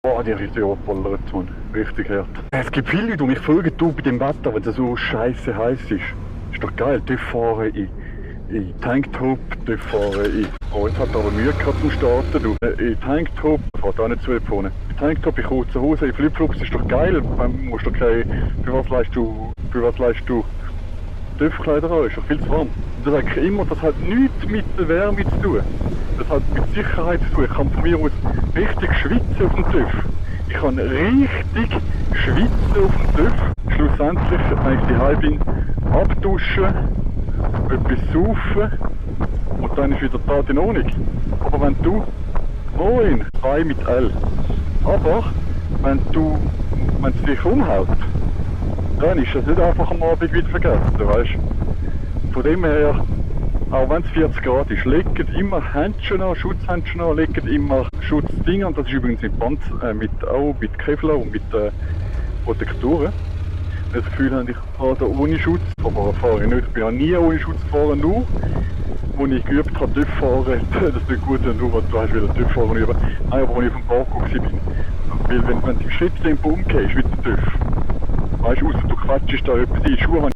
Boah, die richtig abgeballert, Mann. Richtig hart. Es gibt viele Leute, die mich fragen, du bei dem Wetter, wenn es so scheiße heiß ist doch geil, die fahren in Tanktop, die fahren in... Oh, jetzt hat er aber Mühe gehabt zum Starten, du. In Tanktop, fährt auch nicht zu weit vorne. In Tanktop, in kurzen Hosen, in Flipflops ist doch geil. Man muss doch keine... Für was leist du TÜV-Kleider an? Ist doch viel zu warm. Und das sage ich immer, das hat nichts mit der Wärme zu tun. Das hat mit Sicherheit zu tun. Ich kann von mir aus richtig schwitzen auf dem TÜV. Ich kann richtig schwitzen auf dem TÜV. Schlussendlich, wenn ich daheim bin, abduschen, etwas saufen und dann ist wieder die Tat in Ordnung. Aber wenn du, moin, 2 mit L, aber wenn es dich umhaut, dann ist das nicht einfach am Abend wieder vergessen, weißt du. Von dem her, auch wenn es 40 Grad ist, legt immer Handschuhe an, Schutzhandschuhe an, legt immer Schutzdinger, und das ist übrigens mit Kevlar und mit Protektoren. Das Gefühl habe, ich fahre da ohne Schutz, aber fahre ich nicht. Ich bin ja nie ohne Schutz gefahren, nur wo ich geübt habe, TÜV fahren. Das ist nicht gut, nur weil du hast wieder TÜV fahren üben. Nein, aber als ich auf dem Parkour war, weil wenn du im Schritttempo umgehst mit dem TÜV, weißt du, ausser du quatschst da etwas in die Schuhe.